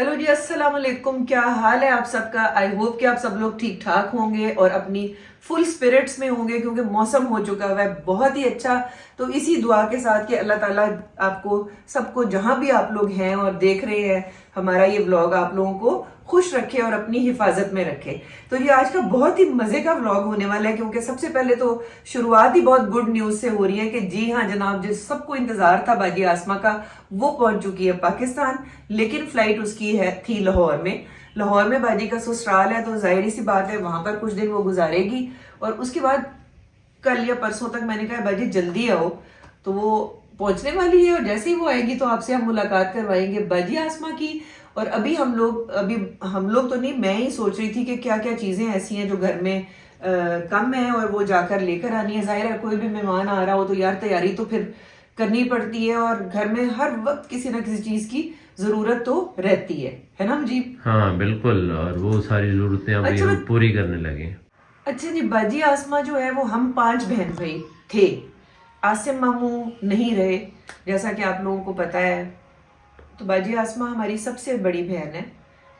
Hello जी, अस्सलाम वालेकुम। क्या हाल है आप सबका? आई होप कि आप सब लोग ठीक ठाक होंगे और अपनी फुल स्पिरिट्स में होंगे, क्योंकि मौसम हो चुका हुआ है बहुत ही अच्छा। तो इसी दुआ के साथ कि अल्लाह ताला आपको सबको जहां भी आप लोग हैं और देख रहे हैं हमारा ये व्लॉग, आप लोगों को खुश रखे और अपनी हिफाजत में रखे। तो ये आज का बहुत ही मजे का व्लॉग होने वाला है, क्योंकि सबसे पहले तो शुरुआत ही बहुत गुड न्यूज से हो रही है कि जी हाँ जनाब, जिस सबको इंतजार था बाजी आसमा का, वो पहुंच चुकी है पाकिस्तान। लेकिन फ्लाइट उसकी थी लाहौर में। लाहौर में बाजी का ससुराल है, तो जाहिर सी बात है वहां पर कुछ दिन वो गुजारेगी। और उसके बाद कल या परसों तक मैंने कहा बाजी जल्दी आओ, तो वो पहुंचने वाली है और जैसे ही वो आएगी तो आपसे हम मुलाकात करवाएंगे बाजी आसमा की। और अभी हम लोग तो नहीं, मैं ही सोच रही थी कि क्या क्या चीजें ऐसी हैं जो घर में कम है और वो जाकर लेकर आनी है। जाहिर है कोई भी मेहमान आ रहा हो तो यार तैयारी तो फिर करनी पड़ती है, और घर में हर वक्त किसी ना किसी चीज की जरूरत तो रहती है ना जी? हाँ बिल्कुल, और वो सारी जरूरतें अभी अच्छा, हम पूरी करने लगे। अच्छा जी, बाजी आसमा जो है वो हम 5 बहन भाई थे। आसिम मामू नहीं रहे जैसा कि आप लोगों को पता है। तो बाजी आसमा हमारी सबसे बड़ी बहन है,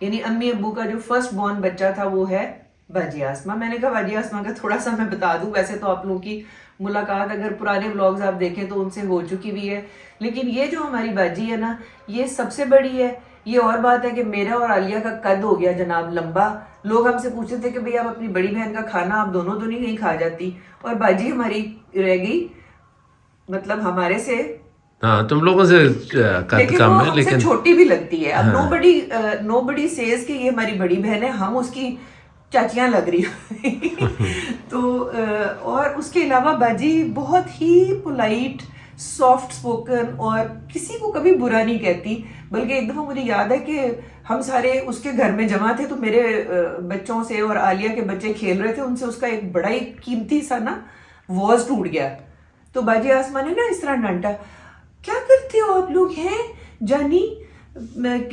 यानी अम्मी अब्बू का जो फर्स्ट बॉर्न बच्चा था वो है बाजी आसमा। मैंने कहा बाजी आसमा का थोड़ा सा मैं बता दूं, वैसे तो आप लोगों की मुलाकात अगर पुराने व्लॉग्स आप देखें तो उनसे हो चुकी भी है, लेकिन ये जो हमारी बाजी है ना, ये सबसे बड़ी है। ये और बात है कि मेरा और आलिया का कद हो गया जनाब लंबा। लोग हमसे पूछते थे कि भैया आप अपनी बड़ी बहन का खाना आप दोनों तो नहीं कहीं खा जाती, और बाजी हमारी रह गई मतलब हमारे से, हाँ तुम लोगों से कद लेकिन कम वो है, हमसे लेकिन छोटी भी लगती है। अब हाँ नोबडी सेज कि ये हमारी बड़ी बहन है, हम उसकी चाचियां लग रही हैं। तो और उसके अलावा बाजी बहुत ही पोलाइट, सॉफ्ट स्पोकन और किसी को कभी बुरा नहीं कहती। बल्कि एक दफा मुझे याद है कि हम सारे उसके घर में जमा थे, तो मेरे बच्चों से और आलिया के बच्चे खेल रहे थे, उनसे उसका एक बड़ा ही कीमती सा ना वॉज टूट गया। तो बाजी आसमा ने ना इस तरह डांटा, क्या करते हो आप लोग हैं जानी,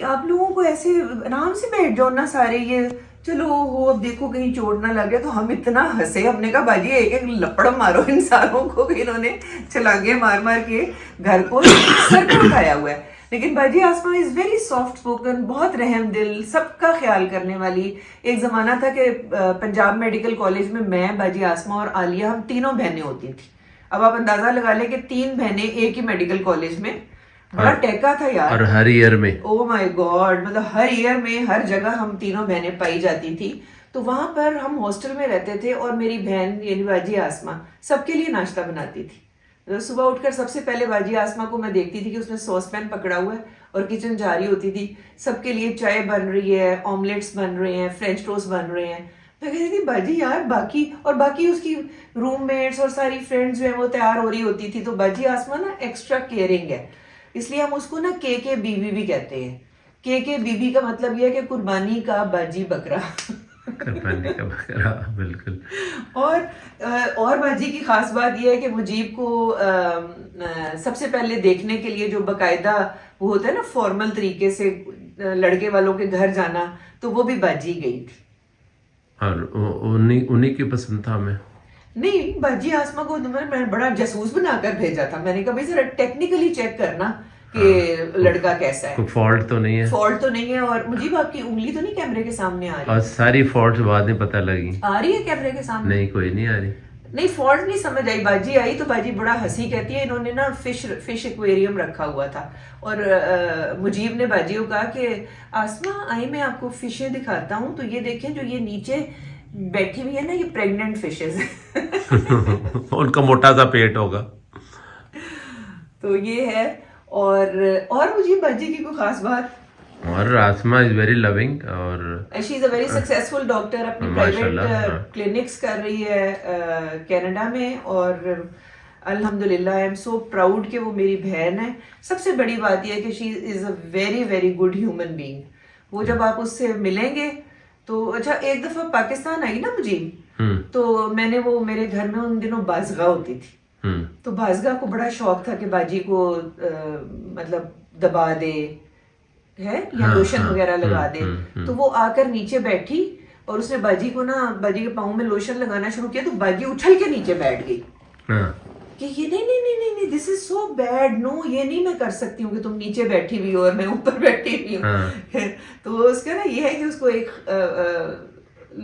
आप लोगों को ऐसे आराम से बैठ जाओ ना सारे, ये चलो हो अब देखो कहीं चोट ना लगे। तो हम इतना हंसे, हमने कहा बाजी एक एक लपड़ मारो इन सारों को, इन्होंने छलांगे मार मार के घर को सर पे उठाया हुआ है। लेकिन बाजी आसमा इज वेरी सॉफ्ट स्पोकन, बहुत रहम दिल, सबका ख्याल करने वाली। एक जमाना था कि पंजाब मेडिकल कॉलेज में मैं, बाजी आसमा और आलिया, हम तीनों बहनें होती थी। अब आप अंदाजा लगा लें कि 3 बहनें एक ही मेडिकल कॉलेज में, बड़ा टेका था यार। और हर ईयर में ओ माय गॉड, मतलब हर ईयर में हर जगह हम तीनों बहनें पाई जाती थी। तो वहां पर हम हॉस्टल में रहते थे और मेरी बहन यानी बाजी आसमा सबके लिए नाश्ता बनाती थी। तो सुबह उठकर सबसे पहले बाजी आसमा को मैं देखती थी कि उसने सॉस पैन पकड़ा हुआ है और किचन जा रही होती थी। सबके लिए चाय बन रही है, ऑमलेट्स बन रहे हैं, फ्रेंच टोस्ट बन रहे हैं। मैं कहती थी बाजी यार बाकी उसकी रूममेट्स और सारी फ्रेंड्स जो है वो तैयार हो रही होती थी। तो बाजी आसमा ना एक्स्ट्रा केयरिंग है, इसलिए हम उसको ना के बीबी भी कहते हैं। के बीबी का मतलब यह है कि कुर्बानी का बाजी बकरा। कुर्बानी का बकरा, बिल्कुल। और बाजी की खास बात यह है कि मुजीब को सबसे पहले देखने के लिए जो बकायदा वो होता है ना फॉर्मल तरीके से लड़के वालों के घर जाना, तो वो भी बाजी गई थी। और उन्हीं की पसंद था हमें। नहीं, बाजी आसमा को मैंने बड़ा जासूस बनाकर भेजा था। मैंने कहा भाई जरा टेक्निकली चेक करना कि लड़का कैसा है, कोई फॉल्ट तो नहीं है। फॉल्ट तो नहीं है। और मुझे आपकी उंगली तो नहीं कैमरे के सामने आ रही? और सारी फॉल्ट बाद में पता लगी। आ रही है कैमरे के सामने? नहीं, कोई नहीं आ रही। नहीं, फॉल्ट नहीं समझ आई। बाजी आई तो बाजी बड़ा हंसी, कहती है इन्होंने ना फिश एक्वेरियम रखा हुआ था, और मुजीब ने बाजी को कहा कि आसमा आई मैं आपको फिशें दिखाता हूँ, तो ये देखें जो ये नीचे बैठी हुई है ना, ये प्रेग्नेंट फिशेस है। उनका मोटा सा पेट होगा। तो ये है। और मुझे बाजी की कोई खास बात, और आसमा इज वेरी लविंग, और she is a very successful doctor, अपनी प्राइवेट क्लिनिक्स कर रही है कनाडा में। और अल्हम्दुलिल्लाह आई एम सो प्राउड कि वो मेरी बहन है। सबसे बड़ी बात यह है कि she is a very very good human being. वो जब आप उससे मिलेंगे तो, अच्छा एक दफा पाकिस्तान आई ना मुझे, तो मैंने वो मेरे घर में उन दिनों बाज़गाह होती थी, तो बाज़गाह को बड़ा शौक था कि बाजी को मतलब दबा दे है या लोशन वगैरह लगा दे। तो वो आकर नीचे बैठी और उसने बाजी के पाँव में लोशन लगाना शुरू किया, तो बाजी उछल के नीचे बैठ गई। कि ये नहीं this is so bad, no ये नहीं मैं कर सकती हूँ कि तुम नीचे बैठी हुई हो और मैं ऊपर बैठी हुई हूँ। हाँ। तो उसका ना ये है कि उसको एक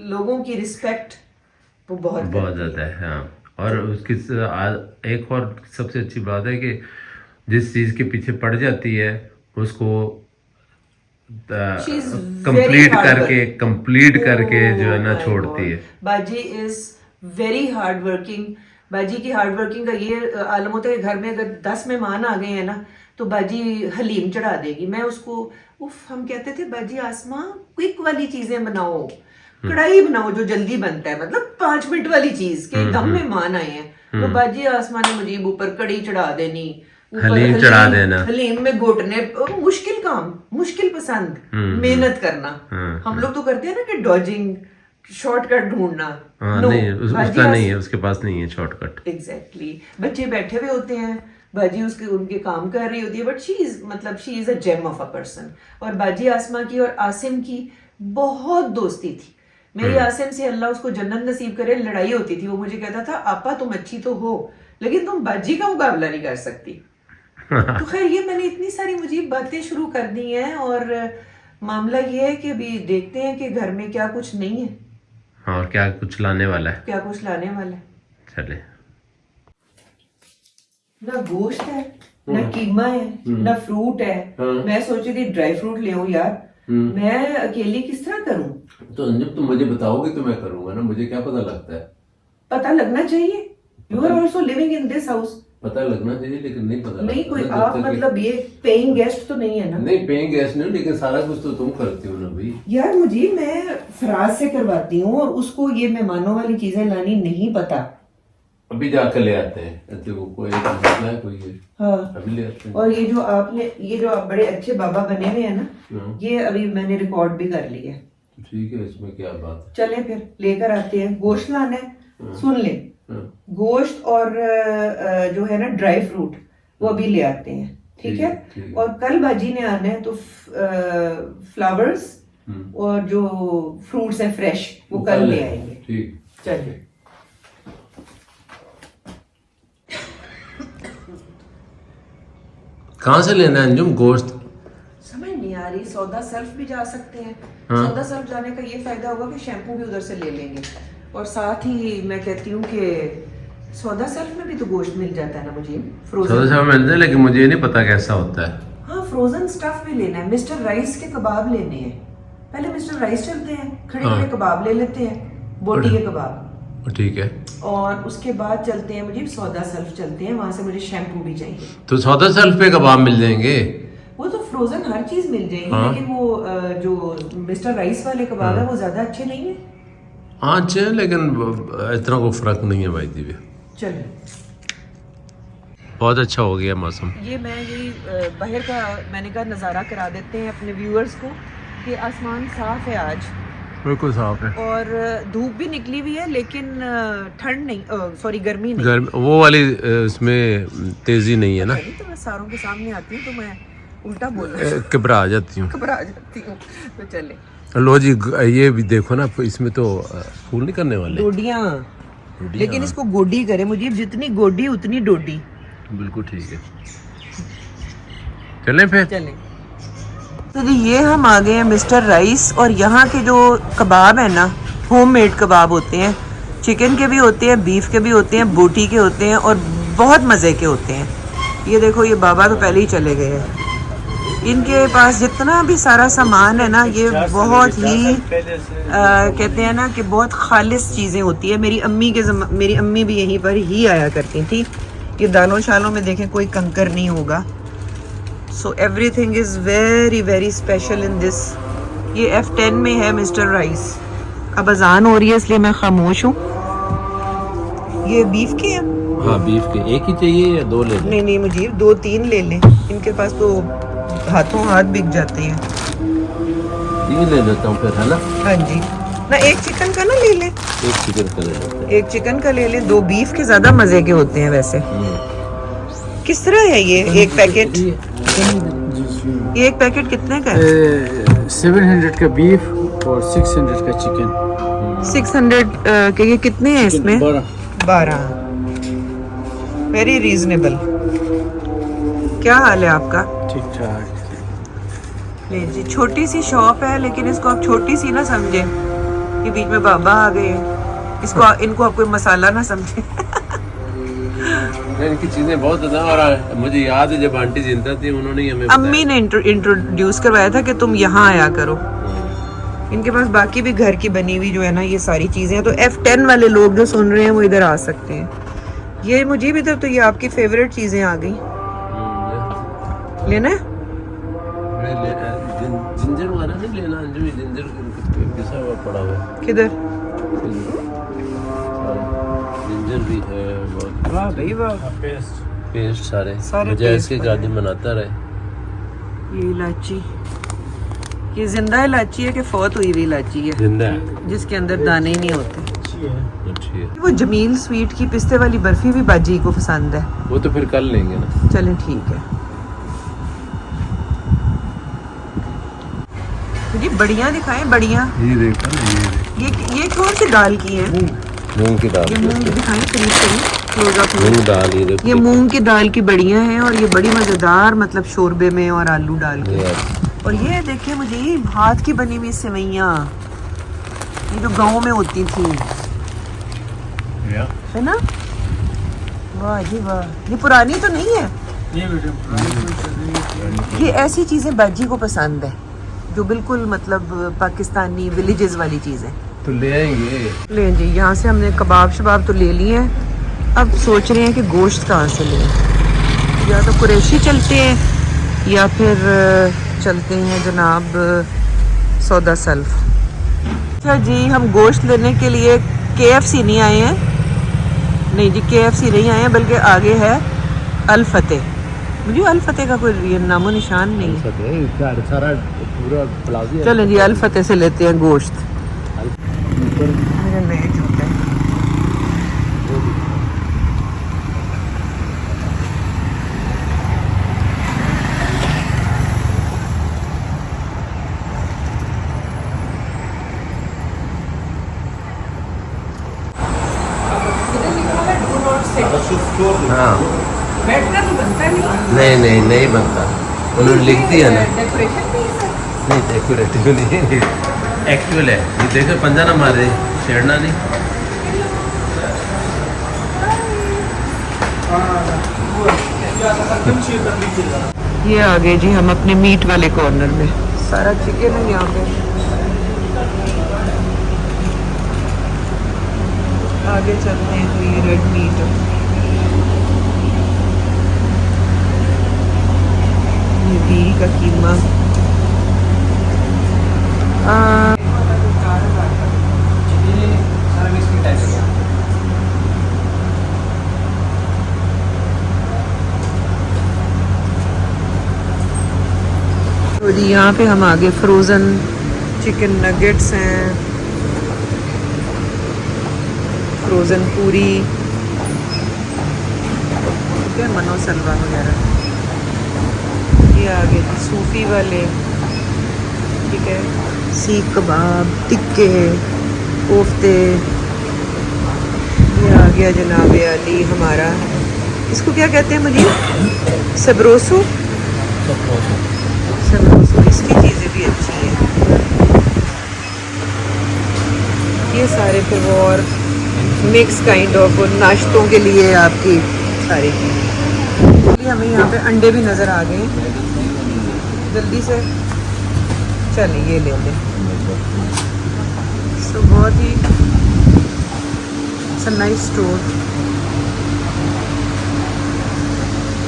लोगों की रिस्पेक्ट वो बहुत ज्यादा है। हाँ, और उसकी एक और सबसे अच्छी बात है कि जिस चीज के पीछे पड़ जाती है उसको कंप्लीट करके जो है ना छोड़ती है। बाजी इज वेरी हार्ड वर्किंग। बाजी की हार्ड वर्किंग का ये आलम होता है कि घर में अगर 10 मेहमान आ गए हैं ना तो बाजी हलीम चढ़ा देगी। मैं उसको हम कहते थे बाजी आसमा क्विक वाली चीजें बनाओ, कढ़ाई बनाओ जो जल्दी बनता है, मतलब 5 मिनट वाली चीज के दम मेहमान आए हैं तो बाजी आसमा ने मुझे ऊपर कढ़ी चढ़ा देनी, हलीम चढ़ा देना, हलीम में घोटने, मुश्किल काम, मुश्किल पसंद, मेहनत करना। हम लोग तो करते हैं ना कि डॉजिंग, शॉर्टकट ढूंढना। नहीं, उसका नहीं है, उसके पास नहीं है शॉर्टकट। एग्जैक्टली बच्चे बैठे हुए होते हैं, बाजी उसके उनके काम कर रही होती है, but she is a gem of a person. और बाजी आसमा की और आसिम की बहुत दोस्ती थी। मेरी आसिम से अल्लाह उसको जन्नत नसीब करे लड़ाई होती थी। वो मुझे कहता था आपा तुम अच्छी तो हो लेकिन तुम बाजी का मुकाबला नहीं कर सकती। तो खैर ये मैंने इतनी सारी मुझीब बातें शुरू कर दी हैं और मामला ये है कि अभी देखते हैं कि घर में क्या कुछ नहीं है। हाँ, क्या कुछ लाने वाला है, क्या कुछ लाने वाला है। चले। ना गोश्त है, ना कीमा है, ना फ्रूट है। मैं सोच रही थी ड्राई फ्रूट ले आऊं यार। मैं अकेली किस तरह करूं? तो अंजुम तुम मुझे बताओगे तो मैं करूंगा ना, मुझे क्या पता लगता है? पता लगना चाहिए। You are also living in this house. पता लगना चाहिए लेकिन नहीं पता नहीं कोई आप मतलब ये पेइंग गेस्ट तो नहीं है ना? नहीं पेइंग गेस्ट नहीं, लेकिन सारा कुछ तो तुम करती हो ना भाई। यार मुझे मैं फराज से करवाती हूँ और उसको ये मेहमानों वाली चीजें लानी नहीं पता। अभी जाकर ले आते हैं, देखो कोई मसला है कोई है। हाँ अभी ले आते हैं। और ये जो आप बड़े अच्छे बाबा बने हुए हैं ना, ये अभी मैंने रिकॉर्ड भी कर लिया। ठीक है, इसमें क्या बात है। चले फिर लेकर आते हैं। गोश्त लाना है, सुन ले, गोश्त और जो है ना ड्राई फ्रूट वो अभी ले आते हैं, ठीक है। और कल बाजी ने आना है तो फ्लावर्स और जो फ्रूट्स हैं फ्रेश वो कल ले आएंगे। ठीक, चलिए। कहाँ से लेना है अंजुम गोश्त? समझ नहीं आ रही। सौदा सेल्फ भी जा सकते हैं। सौदा सेल्फ जाने का ये फायदा होगा कि शैम्पू भी उधर से ले लेंगे और साथ ही मैं कहती हूँ कि सौदा सेल्फ में भी तो गोश्त मिल जाता है ना मुझे, फ्रोजन। सौदा सेल्फ मिलता है लेकिन मुझे नहीं पता कैसा होता है। हाँ फ्रोजन स्टफ भी लेना है। मिस्टर राइस के कबाब लेने हैं। पहले मिस्टर राइस चलते हैं, खड़े खड़े कबाब ले लेते हैं, बोटी के कबाब, ठीक है। और उसके बाद चलते हैं मुझे सौदा सेल्फ चलते हैं, वहां से मुझे शैम्पू भी चाहिए। तो सौदा सेल्फ पे कबाब मिल जाएंगे? वो तो फ्रोजन हर चीज मिल जाएगी। लेकिन वो जो मिस्टर राइस वाले कबाब है वो ज्यादा अच्छे नहीं है। हाँ अच्छे हैं लेकिन इतना कोई फर्क नहीं है भाई जी। चलो बहुत अच्छा हो गया मौसम। ये मैं यही बाहर का मैंने कहा नज़ारा करा देते हैं अपने व्यूअर्स को कि आसमान साफ है आज, बिल्कुल साफ है और धूप भी निकली हुई है लेकिन ठंड नहीं, सॉरी गर्मी नहीं। गर्मी वो वाली इसमें तेजी नहीं है ना। तो मैं सारों के सामने आती हूँ तो मैं उल्टा बोल घबरा जाती हूँ। घबरा जाती हूँ। तो चले लो जी, ये भी देखो ना, इसमें तो फूल नहीं करने वाले, डोडियाँ। लेकिन इसको गोडी करे मुझे, जितनी गोडी उतनी डोडी। बिल्कुल ठीक है, चलें फिर। चलें। तो ये हम आ गए हैं मिस्टर राइस, और यहाँ के जो कबाब है ना होममेड कबाब होते हैं, चिकन के भी होते हैं, बीफ के भी होते हैं, बोटी के होते हैं और बहुत मज़े के होते हैं। ये देखो ये बाबा तो पहले ही चले गए हैं। इनके पास जितना भी सारा सामान है ना ये बहुत ही कहते हैं ना कि बहुत खालिस चीज़ें होती है। मेरी अम्मी भी यहीं पर ही आया करती थी। ये दालों शालों में देखें कोई कंकर नहीं होगा। So everything is very very special in this. ये F10 में है मिस्टर राइस। अब अजान हो रही है इसलिए मैं खामोश हूँ। ये बीफ के हैं? हाँ बीफ के। एक ही चाहिए या दो ले लें? नहीं मुझे 2-3 ले लें, इनके पास तो हाथों हाथ बिक जाते हैं। 3 ले लेता हूँ फिर, है ना? हाँ जी ना, एक चिकन का ना ले लें। एक चिकन का ले लेते हैं। एक चिकन का ले लें, 2 बीफ के ज्यादा मजे के होते हैं वैसे। किस तरह है ये एक पैकेट? ये एक पैकेट कितने का है? 700 का बीफ और 600 का चिकन। 600 के। ये कितने हैं इसमें? 12। Very reasonable. क्या हाल है आपका? ठीक ठाक। नहीं जी, छोटी सी शॉप है लेकिन इसको आप छोटी सी ना समझे। ये बीच में बाबा आ गए हैं, इसको इनको आप कोई मसाला ना समझे। इनकी चीजें बहुत ज्यादा। और मुझे याद है जब आंटी जिंदा थी उन्होंने हमें अम्मी ने इंट्रोड्यूस करवाया था कि तुम यहाँ आया करो। इनके पास बाकी भी घर की बनी हुई जो है ना ये सारी चीजें हैं, तो F10 वाले लोग जो सुन रहे हैं वो इधर आ सकते हैं। ये मुझे भी तो ये आपकी फेवरेट चीजें आ गई। लेना है? जिंजर वगैरह नहीं लेना, जो जिंजर पिसा हुआ पड़ा हुआ है। किधर? जिंजर भी है बहुत। वाह भाई वाह। पेस्ट सारे paste इसके गार्डन बनाता रहे। ये इलायची, ये जिंदा इलायची है कि फौत हुई हुई इलायची है जिंदा है, जिसके अंदर दाने ही नहीं होते? अच्छी है। वो जमील स्वीट की पिस्ते वाली बर्फी भी बाजी को पसंद है। वो तो फिर कल लेंगे ना। चलें ठीक है। मुझे बढ़िया दिखाएं, बढ़िया। ये देखो ना, ये कौन सी दाल की है? मूंग की दाल। ये मूंग दिखाएं करीब करीब, close up में। मूंग दाल ये देखो। ये मूंग की दाल की बढ़िया है और ये बड़ी मजेदार, मतलब शोरबे में और आलू डाल के। और ये देखिए मुझे हाथ की बनी हुई सेवइयाँ, ये जो गांव में होती थी, है ना? वाह जी वाह। ये पुरानी तो नहीं है? ये ऐसी चीजें बाजी को पसंद है जो बिल्कुल मतलब पाकिस्तानी विलेजेस वाली चीजें। तो ले आएंगे। ले जी, यहाँ से हमने कबाब शबाब तो ले लिए हैं। अब सोच रहे हैं कि गोश्त कहाँ से लें। या तो कुरैशी चलते हैं या फिर चलते हैं जनाब सौदा सल्फ। अच्छा जी, हम गोश्त लेने के लिए KFC नहीं आए हैं। नहीं जी, KFC नहीं आए हैं, बल्कि आगे है अल फतेह। मुझे अल फतेह का कोई नामो निशान नहीं है। चलें जी, अल फतेह से लेते हैं गोश्त। मेरे नए जूते। हाँ, बैठना तो बनता नहीं नहीं नहीं बनता। उन्होंने लिख दिया ना। डेकोरेशन भी है सर। नहीं डेकोरेटिव नहीं, एक्चुअल है। ये देखो पंजा ना मारे, छेड़ना नहीं। ये आ गए जी हम अपने मीट वाले कॉर्नर में। सारा चिकन है यहाँ पे। आगे चलते हैं तो ये रेड मीट है। ये बील का कीमा। तो जी यहाँ पे हम आगे फ्रोज़न चिकन नगेट्स हैं, फ्रोज़न पूरी, ठीक है, मनो सलवा वगैरह। ये आगे जी सूफी वाले, ठीक है, सीख कबाब, टिक्के, कोफ्ते। ये आ गया जनाब अली हमारा, इसको क्या कहते हैं मुझे? सबरोसो। सबरोसो, इसकी चीज़ें भी अच्छी हैं। ये सारे फिर वो और मिक्स काइंड ऑफ नाश्तों के लिए आपकी सारी चीज़ें। हमें यहाँ पे अंडे भी नज़र आ गए, जल्दी से चलिए ये ले लें। सो बहुत ही नाइस स्टोर।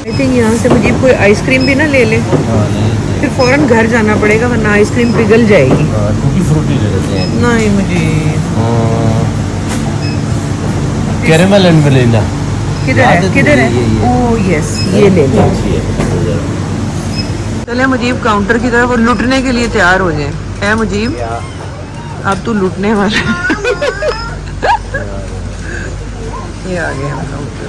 आई थिंक यहाँ से मुझे कोई आइसक्रीम भी ना ले लें, फिर फ़ौरन घर जाना पड़ेगा वरना आइसक्रीम पिघल जाएगी। टूटी फ्रूटी ले लेते हैं। नहीं मुझे कैरेमल एंड वनीला। किधर है? किधर है? ओह यस, ये ले लें। चले मुजीब काउंटर की तरफ, वो लुटने के लिए तैयार हो जाए। है मुजीब, अब तू लुटने वाला। ये आ गए हम काउंटर।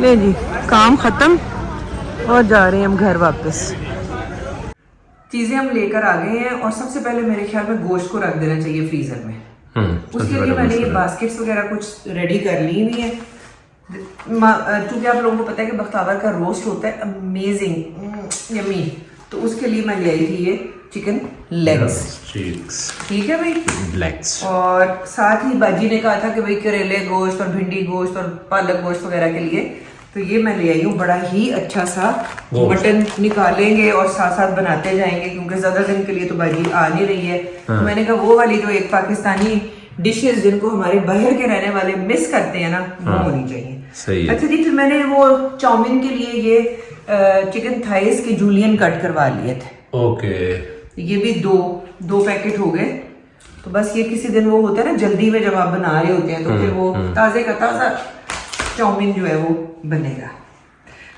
ले जी, काम खत्म और जा रहे हैं हम घर वापस। चीजें हम लेकर आ गए हैं और सबसे पहले मेरे ख्याल में गोश्त को रख देना चाहिए फ्रीजर में। उसके लिए मैंने ये बास्केट्स वगैरह कुछ रेडी कर ली हुई है। क्योंकि आप लोगों को पता है कि बख्तावर का रोस्ट होता है अमेजिंग यम्मी, तो उसके लिए मैं ले आई थी ये चिकन लेग्स। ठीक है भाई, लेग्स। और साथ ही बाजी ने कहा था कि भाई करेले गोश्त और भिंडी गोश्त और पालक गोश्त वगैरह के लिए, तो ये मैं ले आई हूँ। बड़ा ही अच्छा सा मटन निकालेंगे और साथ साथ बनाते जाएंगे, क्योंकि ज्यादा दिन के लिए तो बाजी आ नहीं रही है। तो मैंने कहा वो वाली जो एक पाकिस्तानी डिशेस जिनको हमारे बाहर के रहने वाले मिस करते हैं ना, वो होनी चाहिए। सही है। अच्छा जी, फिर मैंने वो चाउमीन के लिए ये चिकन थाइस के जूलियन कट करवा लिए थे। ओके, ये भी दो पैकेट हो गए। तो बस ये किसी दिन वो होता है ना जल्दी में, जब आप बना रहे होते हैं तो फिर वो ताजे का ताजा चाउमीन जो है वो बनेगा।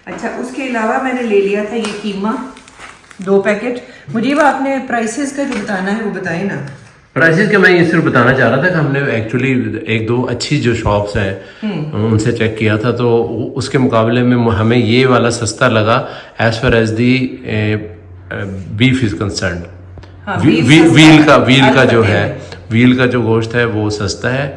अच्छा, उसके अलावा मैंने ले लिया था ये कीमा 2 पैकेट। मुझे वो आपने प्राइसेस का जो बताना है वो बताए ना। प्राइसेस का मैं ये सिर्फ बताना चाह रहा था कि हमने एक्चुअली 1-2 अच्छी जो शॉप्स हैं उनसे चेक किया था, तो उसके मुकाबले में हमें ये वाला सस्ता लगा as far as the beef is concern. Veal का जो गोश्त है वो सस्ता है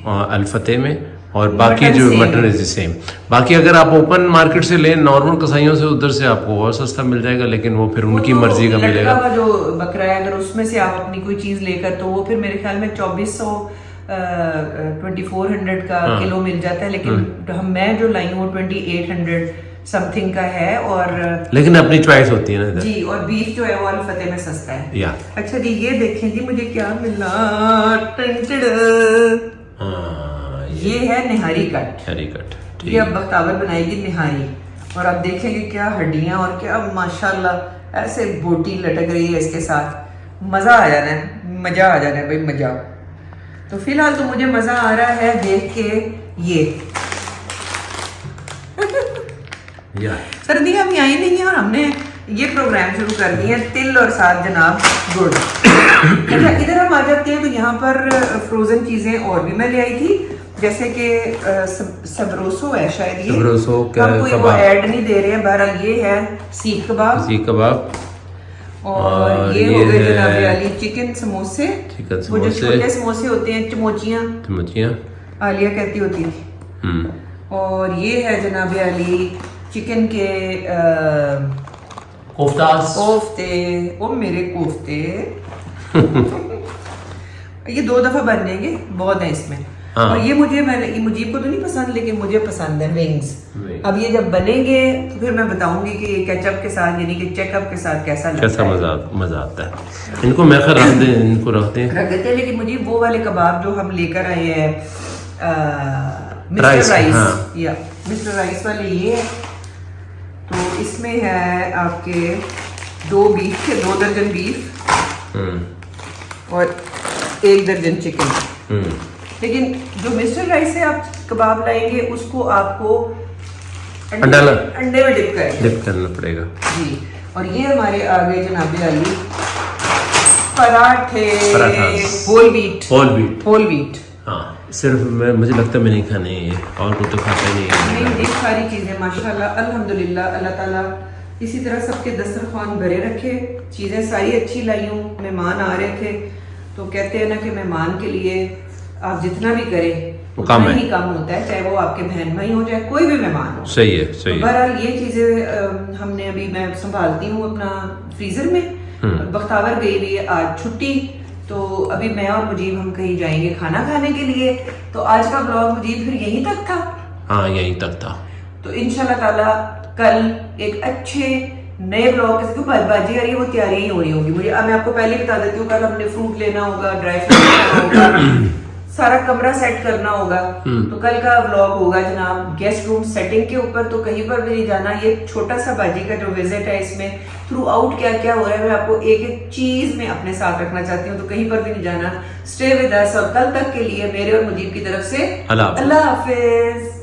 अल-फतेह में, और बाकी जो मटन इज द सेम। बाकी अगर आप ओपन मार्केट से लें नॉर्मल कसाइयों से, उधर से आपको और सस्ता मिल जाएगा, लेकिन वो फिर उनकी मर्जी का मिलेगा। जो बकरा है अगर उसमें से आप अपनी कोई चीज लेकर, तो वो फिर मेरे ख्याल में 2400 का किलो मिल जाता है, लेकिन मैं जो लाई हूँ 2800 समथिंग का है। और लेकिन अपनी चॉइस होती है ना जी, और बीफ जो है वो अल-फतेह में सस्ता है। या अच्छा जी, ये देखें जी मुझे क्या मिला। ये है निहारी कट। ये अब बख्तावर बनाएगी निहारी, और आप देखेंगे क्या हड्डियां और क्या माशाल्लाह ऐसे बोटी लटक रही है इसके साथ। मजा आ जाना है, मजा आ जाना है भाई, मजा। तो फिलहाल तो मुझे मजा आ रहा है देख के ये सर्दियां अभी आई नहीं है और हमने ये प्रोग्राम शुरू कर दिए हैं, तिल और साथ जनाब गुड़। अच्छा, इधर हम आ जाते हैं तो यहाँ पर फ्रोजन चीजें और भी मैं ले आई थी, जैसे कि सबरोसो है शायद, ये सबरोसो हम कोई वो ऐड नहीं दे रहे हैं। बहरहाल ये है सीख कबाब और ये हो गए जनाब वाली चिकन समोसे, वो जो छोटे समोसे होते हैं, चमोचियाँ आलिया कहती होती थी। और ये है जनाब वाली चिकन के कोफ्ते। ओ मेरे कोफ्ते ये 2 दफा बनेंगे, बहुत है इसमें। और ये मुझीब को तो नहीं पसंद, लेकिन मुझे पसंद है विंग्स। अब ये जब बनेंगे तो फिर मैं बताऊंगी कि केचप के साथ यानी कि चेकअप के साथ कैसा मजा आता है। इनको मैं इनको रख देते हैं। लेकिन मुझे वो वाले कबाब जो हम लेकर आए हैं मिस्टर राइस, या मिस्टर राइस वाले, ये है। तो इसमें है आपके 2 दर्जन बीफ और 1 दर्जन चिकन। लेकिन जो मिस्टर राइस से आप कबाब लाएंगे उसको आपको अंडे में डिप करना पड़ेगा जी। और ये हमारे आगे जनाबे वाली पराठे होल व्हीट। हाँ, सिर्फ मुझे लगता है मैं नहीं खाने ये, और कुछ तो खाता नहीं है। ये सारी चीजें माशाल्लाह अल्हम्दुलिल्लाह, अल्लाह ताला इसी तरह सबके दस्तरखान भरे रखे। चीजें सारी अच्छी लाई हूँ। मेहमान आ रहे थे तो कहते हैं ना कि मेहमान के लिए आप जितना भी करें उतना ही कम होता है, चाहे वो आपके बहन भाई हो चाहे कोई भी मेहमान हो। सही है। तो बहरहाल ये चीजें हमने अभी मैं संभालती हूँ अपना फ्रीजर में। बख्तावर गई हुई है आज छुट्टी, तो अभी मैं और मुजीब हम कहीं जाएंगे खाना खाने के लिए। तो आज का ब्लॉग मुजीब फिर यहीं तक था। हाँ, यहीं तक था। तो इंशाल्लाह ताला कल एक अच्छे नए ब्लॉग के बाजी आ रही है, वो तैयारी ही हो रही होगी मुझे। अब मैं आपको पहले बता देती हूँ, कल हमने फ्रूट लेना होगा, ड्राई फ्रूट लेना होगा, सारा कमरा सेट करना होगा। तो कल का व्लॉग होगा जनाब गेस्ट रूम सेटिंग के ऊपर। तो कहीं पर भी नहीं जाना। ये छोटा सा बाजी का जो विजिट है, इसमें थ्रू आउट क्या क्या हो रहा है मैं आपको एक एक चीज में अपने साथ रखना चाहती हूँ। तो कहीं पर भी नहीं जाना, स्टे विद अस। और कल तक के लिए मेरे और मुजीब की तरफ से अल्लाह हाफिज।